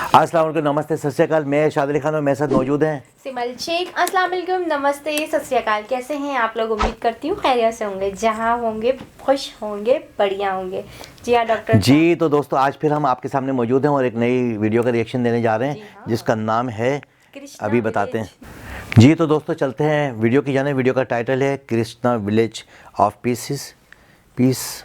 अस्सलाम वालेकुम, नमस्ते, सत श्री अकाल। मैं इरशाद खान और मेरे साथ मौजूद हैं सिमल शेख। अस्सलाम वालेकुम, नमस्ते, सत श्री अकाल। कैसे हैं आप लोग? उम्मीद करती हूँ खैरियत से होंगे, जहाँ होंगे खुश होंगे, बढ़िया होंगे। जी हाँ डॉक्टर जी। तो दोस्तों, आज फिर हम आपके सामने मौजूद हैं और एक नई वीडियो का रिएक्शन देने जा रहे हैं, हाँ। जिसका नाम है कृष्णा अभी बताते हैं। जी तो दोस्तों, चलते हैं वीडियो की जाने। वीडियो का टाइटल है कृष्णा विलेज ऑफ पीस।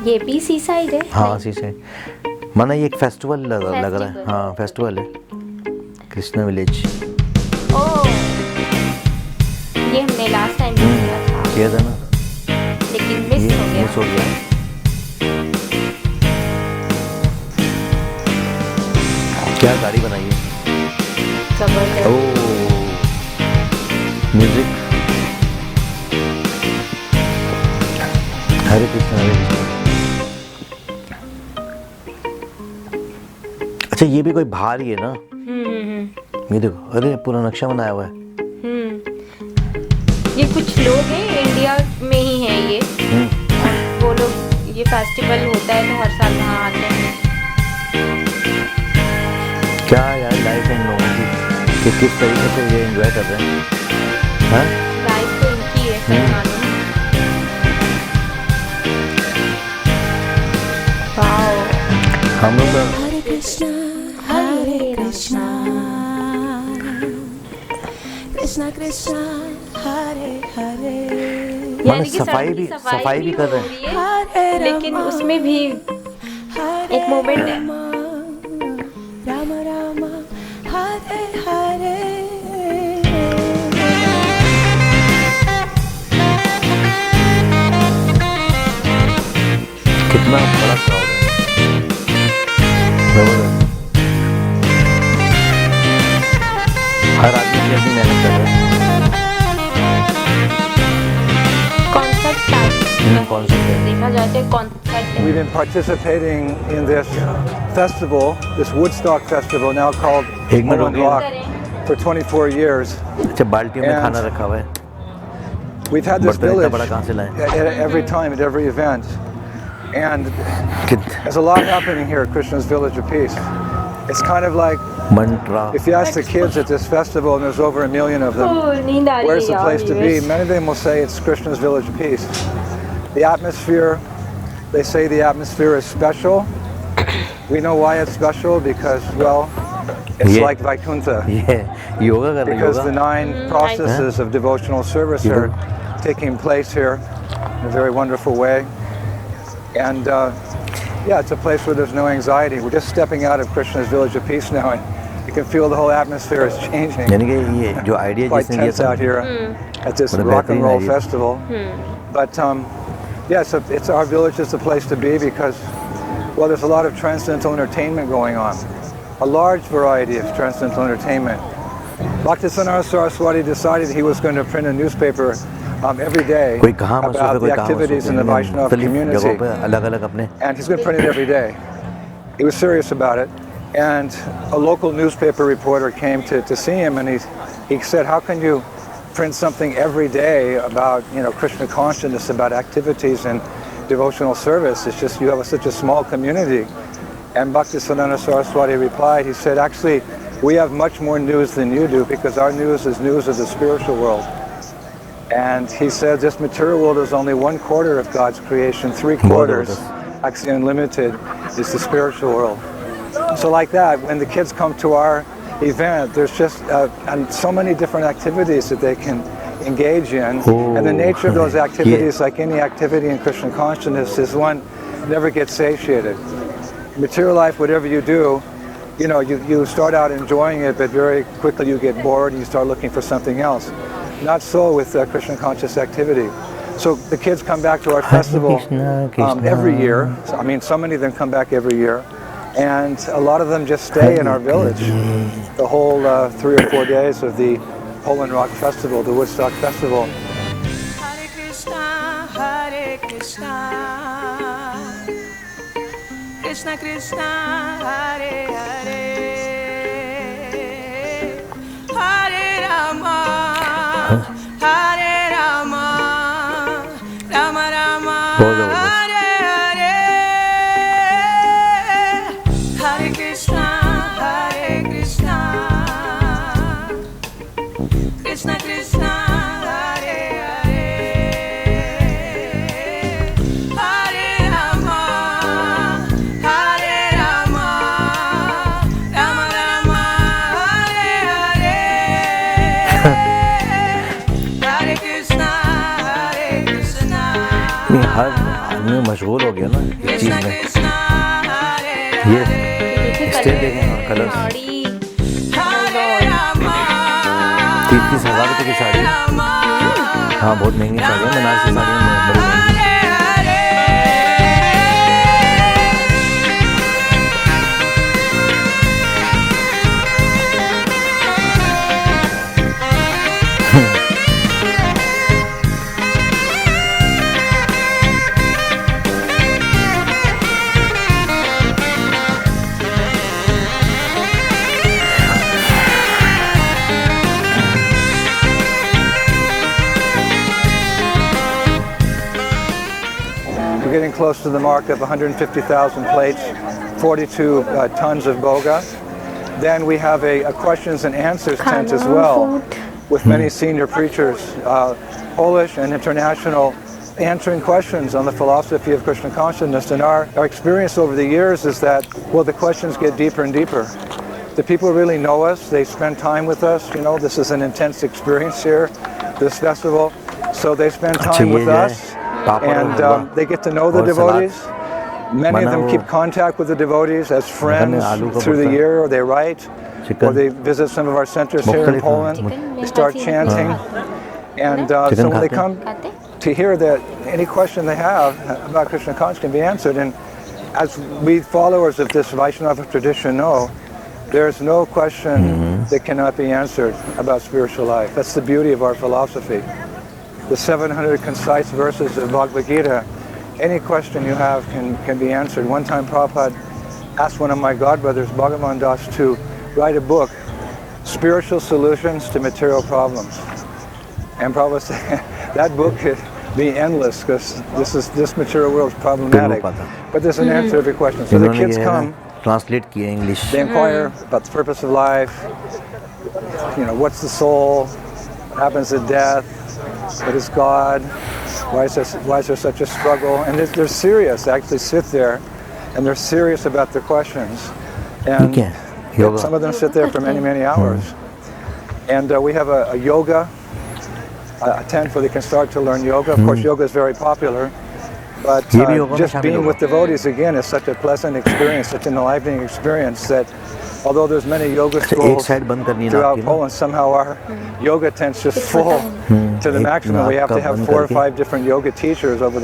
ये भी सी साइड है। हाँ, सी साइड माना ये एक फेस्टिवल लग रहा है। हाँ, फेस्टिवल है कृष्णा विलेज। ओह, ये हमने लास्ट टाइम किया था ना, लेकिन मिस हो गया। क्या गाड़ी बनाई है, जबरदस्त। ओह म्यूजिक। हरे कृष्णा हरे कृष्णा। अच्छा, ये भी कोई बाहर ही है ना? ये देखो, अरे पूरा नक्शा बनाया हुआ है। ये कुछ लोग हैं इंडिया में ही हैं ये। वो लोग, ये फेस्टिवल होता है तो हर साल वहाँ आते हैं। क्या यार लाइफ है इन लोगों की कि किस तरीके से ये एंजॉय कर रहे हैं। हाँ, लाइफ तो इनकी है, सही मानो। वाओ, हम लोग हरे कृष्णा कृष्णा कृष्णा हरे हरे। यानी कि सफाई भी कर रहे हैं, हैं, लेकिन उसमें भी एक मोमेंट है। राम राम हरे हरे। कितना बड़ा क्राउड है, जबरदस्त। हर आदमी अपनी मेहनत कर रहा है। देखा जाए तो concert. We've been participating in this festival, this Woodstock festival, now called एक मिनट Holland रुकिए। Rock, for 24 years. अच्छा, बाल्टियों में And खाना रखा हुआ है। We've had this बर्तन इतना village बड़ा कहाँ से लाए? at every time, at every event. And there's a lot happening here at Krishna's Village of Peace. It's kind of like, Mantra. if you ask the kids at this festival, and there's over 1 million of them, नींद आ रही है where's the यार, place to be? Many of them will say it's Krishna's Village of Peace. The atmosphere, they say the atmosphere is special. We know why it's special because, well, it's Yeah. like Vaikuntha. ये योगा कर रहे हैं, Because the yoga. 9 processes of devotional service are taking place here in a very wonderful way. And yeah, it's a place where there's no anxiety. We're just stepping out of Krishna's Village of Peace now, and you can feel the whole atmosphere is changing. यानी कि ये जो idea Quite जिसने दिया tense था, out here at this What a rock and better roll idea. festival. But yeah, so it's our village is the place to be because, well, there's a lot of transcendental entertainment going on. A large variety of transcendental entertainment. Bhaktisarnara Saraswati decided he was going to print a newspaper every day कोई कहाँ मशहूर है, about कोई the कहाँ activities in the मशहूर है, Vaishnava मुख्तलिफ जगहों community. पे अलग-अलग अपने। And he's going to print it every day. He was serious about it. And a local newspaper reporter came to see him, and he said, how can you print something every day about, you know, Krishna consciousness, about activities and devotional service? It's just, you have such a small community. And Bhaktisiddhanta Saraswati replied, he said, actually, we have much more news than you do because our news is news of the spiritual world. And he said, this material world is only 1/4 of God's creation, 3/4, actually unlimited, is the spiritual world. So like that, when the kids come to our event, there's just and so many different activities that they can engage in. And the nature of those activities, like any activity in Krishna consciousness, is one never gets satiated. Material life, whatever you do, you know, you start out enjoying it, but very quickly you get bored and you start looking for something else. Not so with Krishna conscious activity. So the kids come back to our festival every year. So, I mean, so many of them come back every year. And a lot of them just stay in our village the whole 3 or 4 days of the Holland Rock Festival, the Woodstock Festival. Hare Krishna Krishna Krishna Hare Hare Hare Rama Hare Rama बहुत ज़बरदस्त। Hare Hare Krishna Krishna Krishna Hare Hare Hare Rama Rama Rama Hare Hare Hare Krishna नहीं, हर आदमी मशगूल हो गया ना इस चीज़ Krishna में। Krishna Hare ये देखिए स्टेज देखें, हाँ, कलर्स। साड़ी Hare Rama 30,000 रुपये की साड़ी। हाँ, बहुत महंगी साड़ी है, बनारसी साड़ी है, बड़ी महंगी। We're getting close to the mark of 150,000 plates, 42 tons of boga. Then we have a questions and answers tent as well, with many senior preachers, Polish and international, answering questions on the philosophy of Krishna consciousness. And our experience over the years is that, well, the questions get deeper and deeper. The people really know us, they spend time with us. You know, this is an intense experience here, this festival. So they spend time with us, and they get to know the devotees. Many of them keep contact with the devotees as friends through the year, or they write, or they visit some of our centers here in Poland. They start chanting. And so when they come to hear that any question they have about Krishna consciousness can be answered, and as we followers of this Vaishnava tradition know, there's no question that cannot be answered about spiritual life. That's the beauty of our philosophy. The 700 concise verses of Bhagavad Gita, any question you have can be answered. One time Prabhupada asked one of my godbrothers, Bhagavan Das, to write a book, Spiritual Solutions to Material Problems. And Prabhupada said, that book could be endless because this material world is problematic. But there's an answer to every question. So the kids come, translate किया English. they inquire about the purpose of life, you know, what's the soul, what happens at death, what is God, why is there such a struggle? And they're serious, they actually sit there and they're serious about their questions. And some of them sit there for many, many hours. And we have a yoga, a tent where they can start to learn yoga. Of course, yoga is very popular. But just being with devotees again is such a pleasant experience, such an enlivening experience that although there's many yoga schools throughout Poland, somehow our yoga tent's just full to the maximum. We have to have 4 or 5 different yoga teachers over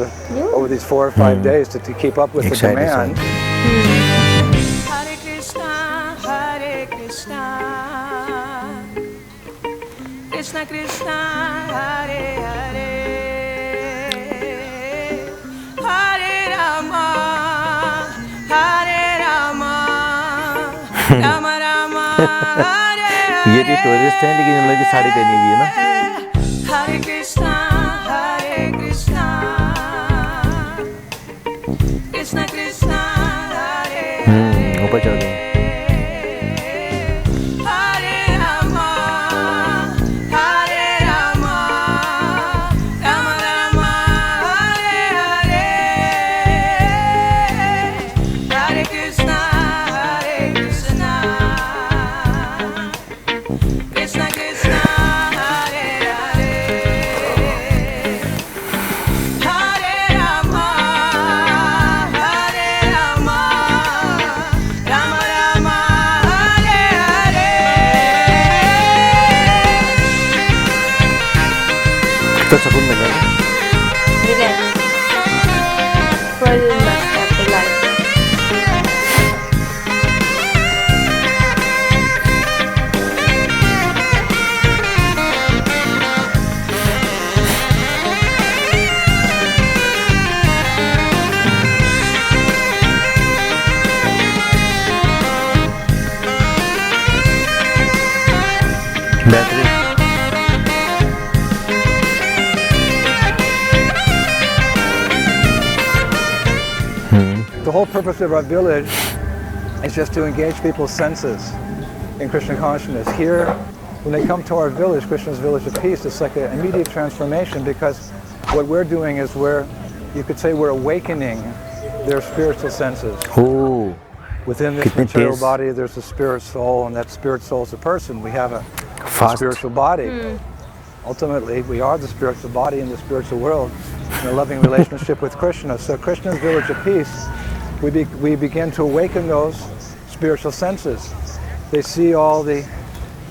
these 4 or 5 days to keep up with the demand. Hare Krishna, Krishna Krishna, Hare Hare, Hare Rama, Rama Rama, Hare ये भी tourist हैं लेकिन उन्होंने भी साड़ी पहनी हुई है ना. Hare Krishna, Krishna Krishna, Hare ऊपर चढ़ गए. तो सुकून मिल रहा है. फुल मस्त है अपनी लाइफ. बेहतरीन. whole purpose of our village is just to engage people's senses in Krishna consciousness. Here, when they come to our village, Krishna's Village of Peace, it's like an immediate transformation, because what we're doing is you could say we're awakening their spiritual senses. Oh, Within this material body, there's a spirit soul, and that spirit soul is a person. We have a spiritual body. Ultimately, we are the spiritual body in the spiritual world, in a loving relationship with Krishna. So Krishna's Village of Peace, we begin to awaken those spiritual senses. They see all the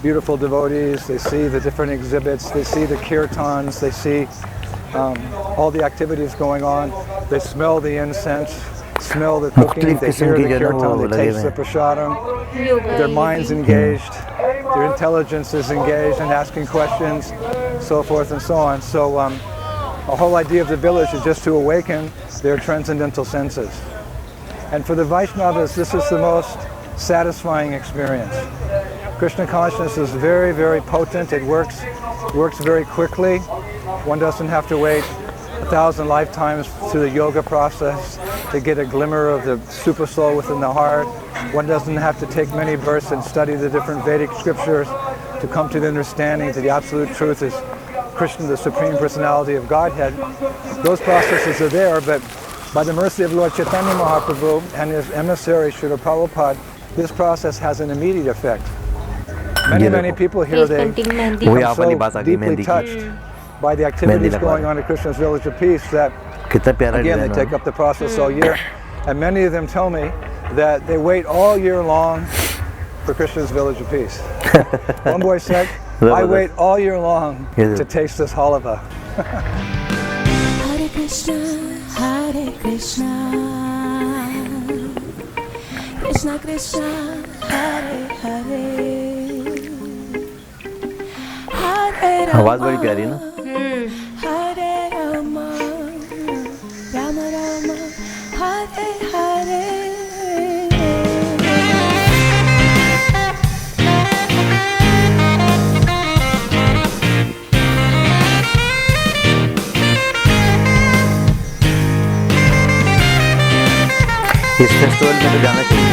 beautiful devotees, they see the different exhibits, they see the kirtans, they see all the activities going on, they smell the incense, smell the cooking, they hear the kirtan, they taste the prasadam, their mind's engaged, their intelligence is engaged in asking questions, so forth and so on. So the whole idea of the village is just to awaken their transcendental senses. And for the Vaishnavas, this is the most satisfying experience. Krishna consciousness is very, very potent. It works very quickly. One doesn't have to wait 1,000 lifetimes through the yoga process to get a glimmer of the super soul within the heart. One doesn't have to take many births and study the different Vedic scriptures to come to the understanding that the absolute truth is Krishna, the Supreme Personality of Godhead. Those processes are there, but by the mercy of Lord Chaitanya Mahaprabhu and his emissary Srila Prabhupada, this process has an immediate effect. Many people here, they become so deeply touched by the activities going on at Krishna's Village of Peace that, again, they take up the process all year. And many of them tell me that they wait all year long for Krishna's Village of Peace. One boy said, I wait all year long to taste this halava. Hare Krishna, Hare Krishna, Krishna Krishna, Hare Hare, Hare Rama, आवाज बड़ी प्यारी ना। Hare Rama, Rama Rama, Hare Hare. इस festival में तो जाना चाहिए।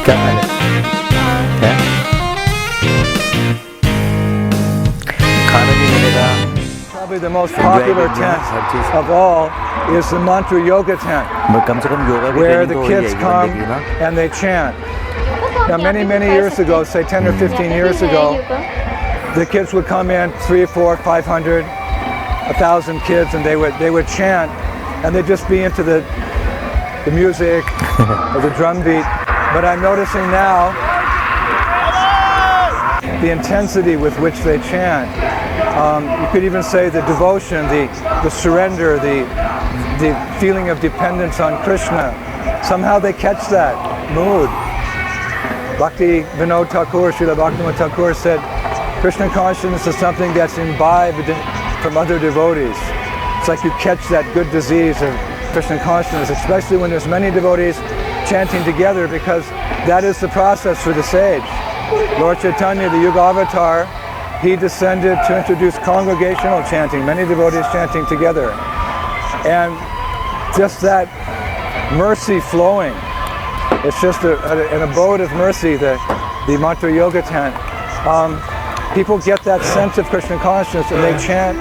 क्या ख्याल है? खाना भी मिलेगा। Probably the most popular tent of all is the mantra yoga tent, कम से कम योगा की where ट्रेनिंग the तो हो kids जाएगी come बंदे की ना। and they chant. Now, many years ago, say 10 or 15 years ago, the kids would come in, 300, 400, 500, 1,000 kids, and they would chant, and they'd just be into the music or the drum beat. But I'm noticing now the intensity with which they chant. You could even say the devotion, the surrender, the feeling of dependence on Krishna. Somehow they catch that mood. Bhakti Vinod Thakur, Srila Bhaktivinoda Thakur said, Krishna consciousness is something that's imbibed from other devotees. It's like you catch that good disease of Krishna consciousness, especially when there's many devotees chanting together, because that is the process for the sage. Lord Chaitanya, the Yuga Avatar, he descended to introduce congregational chanting, many devotees chanting together. And just that mercy flowing, it's just an abode of mercy, the mantra yoga tent. People get that sense of Krishna consciousness and they chant.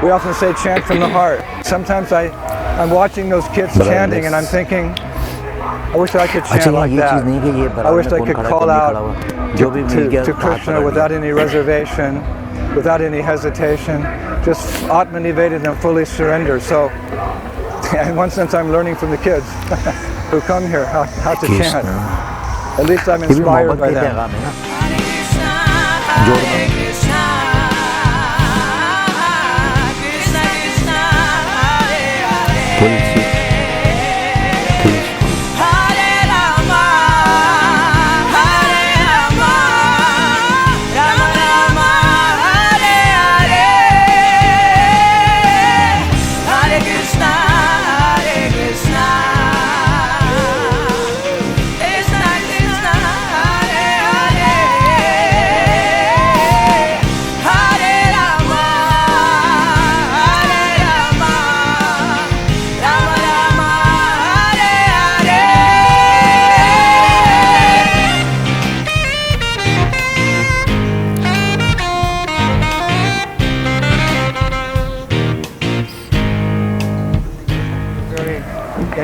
We often say chant from the heart. Sometimes I'm watching those kids chanting and I'm thinking, I wish I could chant like that. I wish I could call out to Krishna without any reservation, without any hesitation, just atma-nivedan and fully surrender. So in one sense I'm learning from the kids who come here how to chant. At least I'm inspired by them. Hare Krishna, Krishna Krishna, Hare Hare, Hare Rama, Hare Rama, Rama Rama, Hare Hare, Hare Krishna, Krishna Krishna, Hare Hare.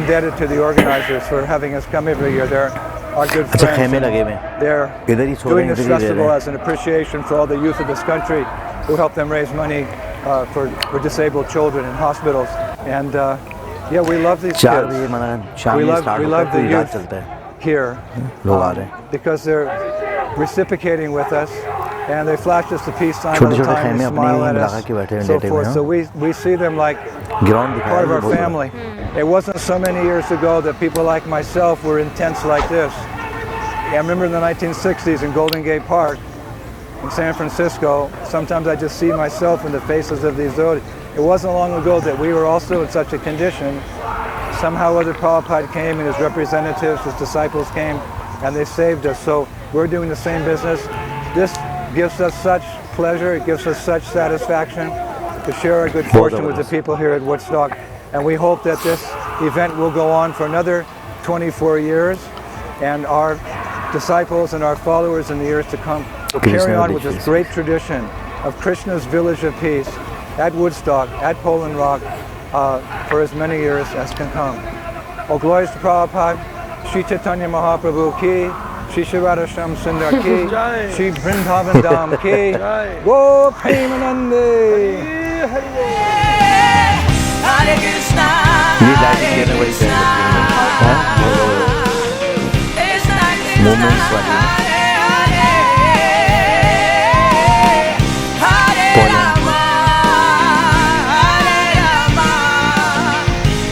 indebted to the organizers for having us come every year. They're our good अच्छा friends. खेमे लगे हुए हैं, They're इधर ही सो रहे doing हैं, this इधर ही रह रहे festival हैं। as an appreciation for all the youth of this country who help them raise money for disabled children in hospitals. And yeah, we love these 4 kids. बजे मना शाम We में love, स्टार्ट we होता love है, the पूरी रात youth चलता है, here लोग आ रहे हैं। because they're reciprocating with us, and they flash us the peace sign all छोटे the छोटे time. खेमे They अपने smile ही at लगा us, के बैठे हैं, so लेटे हुए forth. हैं। So we see them like ground दिखाया part है of ये our बहुत बड़ा। family. It wasn't so many years ago that people like myself were intense like this. I remember in the 1960s in Golden Gate Park in San Francisco, sometimes I just see myself in the faces of these devotees. It wasn't long ago that we were also in such a condition. Somehow other Prabhupada came and his representatives, his disciples came, and they saved us. So we're doing the same business. This gives us such pleasure, it gives us such satisfaction to share our good fortune with the people here at Woodstock. And we hope that this event will go on for another 24 years, and our disciples and our followers in the years to come will carry on with this great tradition of Krishna's Village of Peace at Woodstock, at Poland Rock, for as many years as can come. Oh, glories to Prabhupada, Shri Chaitanya Mahaprabhu ki, Shri Shri Radha Shyam Sundar ki, Shri Vrindavan Dham ki, Go Premanande. Hare Krishna, ये light देने वाली Krishna, Krishna, moments वाली Hare Hare, Hare Poland. Rama, Hare Rama,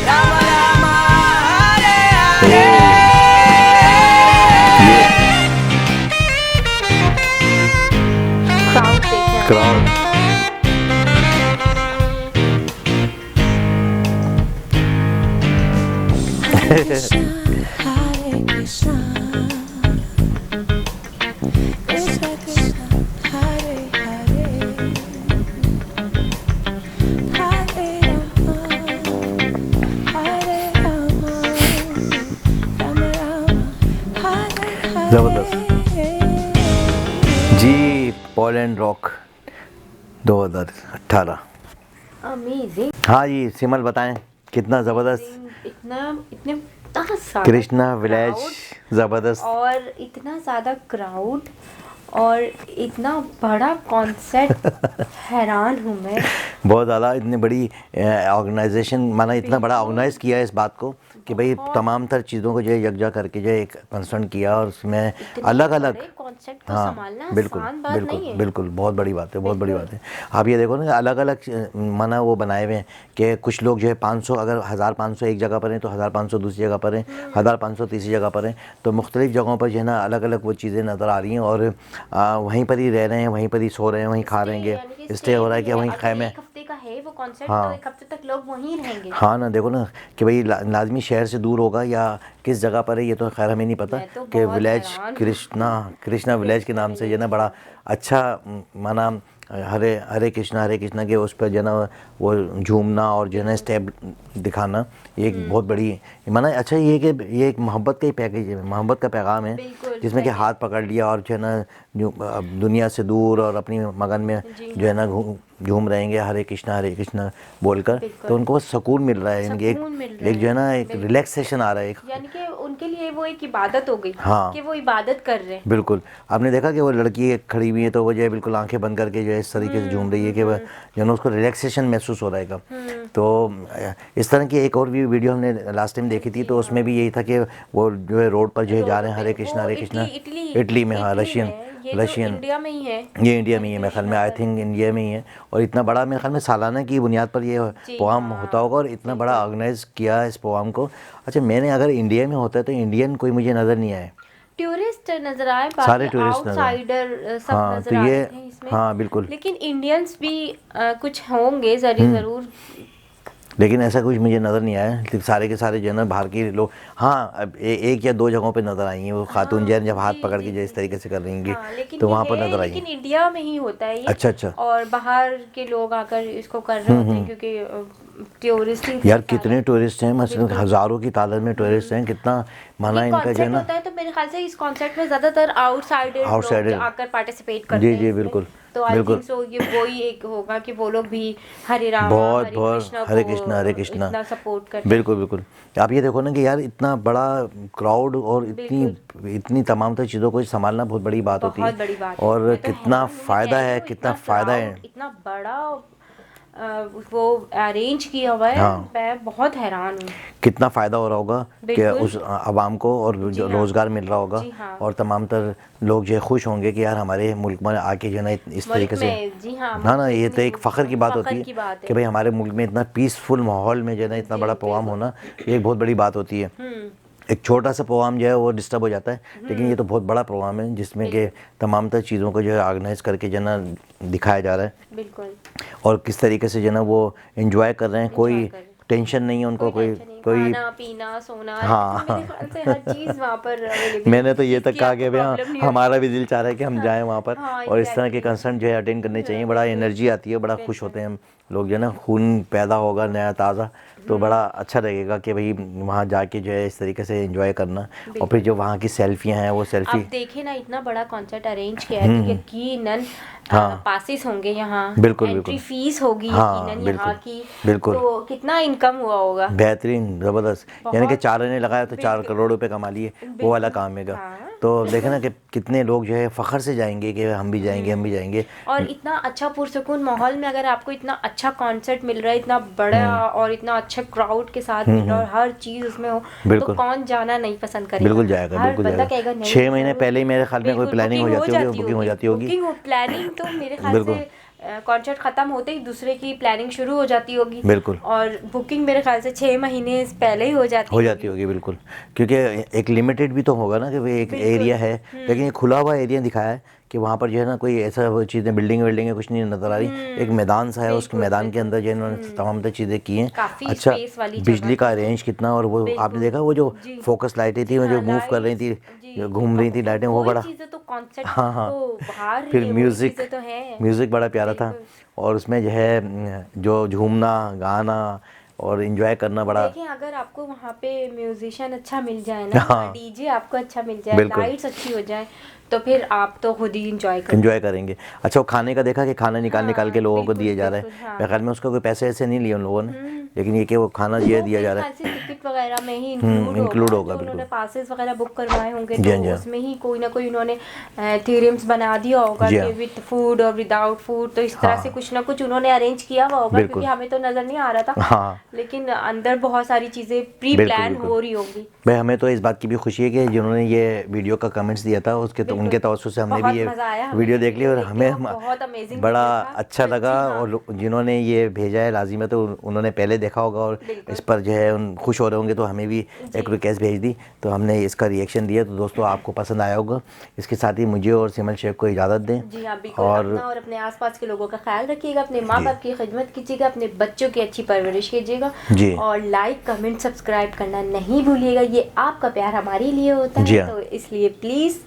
Rama Rama, Hare Hare. Crowd देखें crowd Hare Krishna, Krishna Krishna, Hare Hare, Hare Rama, Hare Rama, Rama Rama, Hare Hare. जबरदस्त जी, Poland rock 2018। Amazing, हाँ जी, सिमल बताएं कितना ज़बरदस्त इतना सारा कृष्णा विलेज, crowd ज़बरदस्त। और इतना ज़्यादा क्राउड और इतना बड़ा कॉन्सेप्ट, हैरान हूँ मैं। बहुत ज़्यादा, इतनी बड़ी ऑर्गेनाइजेशन, माना इतना बड़ा ऑर्गेनाइज किया है इस बात को कि भाई तमाम तर चीज़ों को जो है यकजा करके जो है एक कंसर्न किया, और उसमें अलग अलग कॉन्सेप्ट को हाँ संभालना बिल्कुल आसान बात बिल्कुल नहीं है। बिल्कुल, बहुत बड़ी बात है, बहुत बड़ी बात है। आप ये देखो ना, अलग अलग माना वो बनाए हुए हैं कि कुछ लोग जो है 500, अगर 1500 एक जगह पर हैं तो 1500 दूसरी जगह पर हैं, 1500 तीसरी जगह पर हैं, तो मुख्तलिफ़ जगहों पर जो है ना अलग अलग वो चीज़ें नज़र आ रही हैं, और वहीं पर ही रह रहे हैं, वहीं पर ही सो रहे हैं, वहीं खा रहेंगे, इसलिए हो रहा है कि वहीं खैमे। एक हफ्ते का है वो कॉन्सेप्ट, हाँ। तो एक हफ्ते तक लोग वहीं रहेंगे। हाँ ना, देखो ना कि भाई लाजमी शहर से दूर होगा या किस जगह पर है, ये तो खैर हमें नहीं पता मैं तो कि बहुत विलेज हैरान हूँ। कृष्णा विलेज के नाम से जो है ना बड़ा अच्छा माना हरे हरे कृष्णा के उस पर जो है ना वो झूमना और जो है ना स्टेप दिखाना, ये एक बहुत बड़ी माना अच्छा, ये कि ये एक मोहब्बत का ही पैकेज है, मोहब्बत का पैगाम है, बिल्कुल, जिसमें कि हाथ पकड़ लिया और जो है ना दुनिया से दूर और अपनी मगन में जो है ना झूम रहेंगे हरे कृष्णा बोलकर, तो उनको सुकून मिल रहा है, इनकी एक जो है ना एक रिलैक्सेशन आ रहा है, एक यानी कि उनके लिए वो एक इबादत हो गई। हाँ। कि वो इबादत कर रहे हैं। बिल्कुल। आपने देखा कि वो लड़की एक खड़ी हुई है तो वो जो है बिल्कुल आंखें बंद करके जो है इस तरीके से झूम रही है कि वह जो है ना उसको रिलैक्सेशन महसूस हो रहेगा। तो इस तरह की एक और भी वीडियो हमने लास्ट टाइम देखी थी, तो उसमें भी यही था कि वो जो है रोड पर जो है जा रहे हैं हरे कृष्णा, इटली में, हाँ रशियन इंडिया में ही है, ये इंडिया में ही है मेरे ख्याल में, आई थिंक इंडिया में ही है, और इतना बड़ा मेरे ख्याल में सालाना की बुनियाद पर ये प्रोग्राम होता होगा, और इतना बड़ा ऑर्गेनाइज किया है इस प्रोग्राम को। अच्छा, मैंने अगर इंडिया में होता है तो इंडियन कोई मुझे नज़र नहीं आए, टूरिस्ट नजर आए, सारे टूरिस्ट नजर आए। आउटसाइडर सब हाँ, नजर तो आ ये रहे थे इसमें। हाँ बिल्कुल, लेकिन इंडियंस भी कुछ होंगे जरूर। लेकिन ऐसा कुछ मुझे नज़र नहीं आया, लेकिन सारे के सारे जो है ना बाहर के लोग, हाँ अब एक या दो जगहों पे नज़र आई हैं वो खातून जैन जब हाथ पकड़ के जो इस तरीके से कर रही हैं, तो वहाँ पर नज़र आई। लेकिन इंडिया में ही होता है ये। अच्छा। और बाहर के लोग आकर इसको कर रहे होते हैं क्योंकि टूरिस्ट ही यार कितने टूरिस्ट हैं, मतलब हज़ारों की तादाद में टूरिस्ट हैं, कितना माना इनका जो है ना होता है। तो मेरे ख्याल से इस कॉन्सेप्ट में ज़्यादातर आउटसाइडर Outsider आकर पार्टिसिपेट करते हैं जी इसमें। बिल्कुल। तो आई बिल्कुल। थिंक सो ये वही एक होगा कि वो लोग भी हरे राम बहुत हरे बहुत कृष्णा हरे को कृष्णा हरे कृष्णा इतना सपोर्ट करते हैं। बिल्कुल बिल्कुल। आप ये देखो ना कि यार इतना बड़ा क्राउड और इतनी तमाम तरह चीज़ों को संभालना बहुत बड़ी बात होती बहुत है। बड़ी बात है। और मैं तो कितना हैरान हूँ, मैं फ़ायदा कह रही है, हूँ, कितना इतना फ़ायदा है। क्राउड इतना बड़ा वो अरेंज किया हुआ है। हाँ। मैं बहुत हैरान हूँ। कितना फ़ायदा हो रहा होगा कि बिल्कुल। उस आवाम को, और जी जो हाँ। रोज़गार मिल रहा होगा। जी हाँ। और तमाम तर लोग जो है खुश होंगे कि यार हमारे मुल्क में आके जो है ना इस मुल्क तरीके से। में, जी हाँ, हाँ मुल्क ना, में ये तो एक इतनी फ़ख्र की बात होती फ़ख्र है की बात कि है। भाई हमारे मुल्क में इतना पीसफुल माहौल में जो है ना इतना जी, बड़ा प्रोग्राम बिल्कुल। होना, ये एक बहुत बड़ी बात होती है। एक छोटा सा प्रोग्राम जो है वो डिस्टर्ब हो जाता है, लेकिन ये तो बहुत बड़ा प्रोग्राम है जिसमें कि तमाम तर चीज़ों को जो है ऑर्गेनाइज करके जो है ना दिखाया जा रहा है। बिल्कुल। और किस तरीके से जो है ना वो एंजॉय कर रहे हैं, एंजॉय कोई कर रहे हैं। टेंशन नहीं है उनको, कोई टेंशन नहीं, कोई खाना पीना सोना हाँ मेरे ख्याल से हर चीज़ वहाँ पर अवेलेबल है, मैंने तो किसी ये चीज़ तक की कहा आपको कि भैया प्रॉब्लम नहीं होगी। हमारा भी दिल चाह रहा है कि हम जाएं वहाँ पर, हाँ, और इस तरह के एग्जैक्टली। कंसर्ट जो है अटेंड करने चाहिए। बड़ा बिल्कुल। एनर्जी आती है, बड़ा खुश होते हैं हम लोग, जो है ना खून पैदा होगा नया ताज़ा, तो बड़ा अच्छा लगेगा कि भाई वहाँ जाके जो है इस तरीके से एंजॉय करना। और फिर जो वहाँ की सेल्फियाँ हैं वो सेल्फी। आप देखें ना, इतना बड़ा कॉन्सर्ट अरेंज किया है तो यकीनन हाँ। पासिस होंगे यहाँ, बिल्कुल एंट्री बिल्कुल। फीस होगी हाँ यकीनन यहाँ बिल्कुल की, बिल्कुल। तो कितना इनकम हुआ होगा। बेहतरीन, ज़बरदस्त। यानी कि बहुत। 4 ने लगाया तो 4 बिल्कुल। करोड़ रुपए कमा लिए, वो वाला बिल्कुल। काम है। हाँ। तो देखे ना कि कितने लोग जो है फ़ख्र से जाएंगे कि हम भी जाएंगे, हम भी जाएंगे। और इतना अच्छा पुरसुकून माहौल में अगर आपको इतना अच्छा कॉन्सर्ट मिल रहा है, इतना बड़ा और इतना अच्छा क्राउड के साथ मिल रहा है और हर चीज़ उसमें हो, तो बिल्कुल कौन जाना नहीं पसंद करेगा। बिल्कुल जाएगा, हर बिल्कुल बंदा जाएगा। कहेगा नहीं 6 महीने जरूर। पहले ही मेरे ख्याल में कोई बिल्कुल, प्लानिंग हो बुकिंग हो जाती होगी, जाती बुकिंग हो होगी। जाती होगी। बुकिंग हो, प्लानिंग तो मेरे ख्याल बिल्कुल से कॉन्सर्ट खत्म होते ही दूसरे की प्लानिंग शुरू हो जाती होगी। बिल्कुल और बुकिंग मेरे ख्याल से 6 महीने पहले ही हो जाती होगी बिल्कुल। क्योंकि एक लिमिटेड भी तो होगा ना कि भाई एक बिल्कुल। एरिया है, लेकिन ये खुला हुआ एरिया दिखाया है कि वहाँ पर जो है ना कोई ऐसा वो चीज़ें बिल्डिंग कुछ नहीं नज़र आ रही। एक मैदान सा है, उसके बिल्कुल, मैदान के बिल्कुल। अंदर जो है इन्होंने तमाम तरह चीज़ें की हैं। काफी अच्छा, स्पेस वाली बिजली जगह का थी। अरेंज कितना, और वो आपने बिल्कुल। देखा वो जो जी। फोकस लाइटें जी थी वो हाँ, जो मूव कर रही लाइट्स। थी, जी, जो घूम रही थी तो लाइटें, वो वही बड़ा। चीज़ें तो कॉन्सेप्ट हाँ हाँ। को बाहर रही फिर है, वही चीज़ें तो हैं। म्यूज़िक बड़ा प्यारा था, बिल्कुल। और उसमें जो है जो झूमना गाना और एंजॉय करना बड़ा। देखें, अगर आपको वहाँ पे म्यूजिशियन अच्छा मिल जाए ना, हाँ डीजे आपको अच्छा मिल जाए, बिल्कुल लाइट्स अच्छी हो जाए, तो फिर आप तो खुद ही इंजॉय करें। एंजॉय करेंगे। अच्छा, वो खाने का देखा कि खाना निकाल के लोगों को बिल्कुल, दिए जा रहा है। बिल्कुल। हाँ। मेरे ख्याल में उसका कोई पैसे ऐसे नहीं लिए उन लोगों ने, लेकिन ये कि वो खाना ये वो दिया मेरे जा रहा ख्याल है। से टिकट वगैरह में ही इंक्लूड इंक्लूड होगा, होगा जो बिल्कुल। उन्होंने पासेस वगैरह बुक करवाए होंगे, जी तो हाँ, जी हाँ। उसमें ही कोई ना कोई उन्होंने थीम्स बना दिया होगा जी कि हाँ। विद फूड और विदाउट फूड, तो इस तरह से हाँ कुछ ना कुछ उन्होंने अरेंज किया हुआ होगा, बिल्कुल। क्योंकि हमें तो नज़र नहीं आ रहा था, हाँ लेकिन अंदर बहुत सारी चीज़ें प्री बिल्कुल प्लान बिल्कुल। हो रही होंगी। भाई हमें तो इस बात की भी खुशी है कि जिन्होंने ये वीडियो का कमेंट्स दिया था उसके तो बिल्कुल। उनके तवज्जो से हमने भी बहुत ये मज़ा आया हमें वीडियो भी देख ली, वीडियो और देख के, हमें वो बहुत अमेजिंग बड़ा वीडियो था। अच्छा लगा। जी हाँ। और जिन्होंने ये भेजा है लाजिम है तो उन्होंने पहले देखा होगा और बिल्कुल। इस पर जो है उन खुश हो रहे होंगे, तो हमें भी जी। एक रिक्वेस्ट भेज दी, तो हमने इसका रिएक्शन दिया। तो दोस्तों आपको पसंद आया होगा। इसके साथ ही मुझे और सिमल शेख को इजाज़त दें। जी हाँ, बिल्कुल। और अपना और अपने आसपास के लोगों का ख्याल रखिएगा, अपने माँ जी। बाप की खिदमत कीजिएगा, अपने बच्चों की अच्छी परवरिश कीजिएगा, जी। और लाइक कमेंट सब्सक्राइब करना नहीं भूलिएगा। ये आपका प्यार हमारे लिए होता जी है, हाँ। तो इसलिए प्लीज़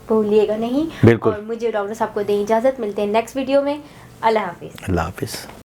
भूलिएगा नहीं। बिल्कुल। और मुझे डॉक्टर साहब को दें इजाज़त, मिलते हैं नेक्स्ट वीडियो में। अल्लाह हाफिज़। अल्लाह हाफिज़।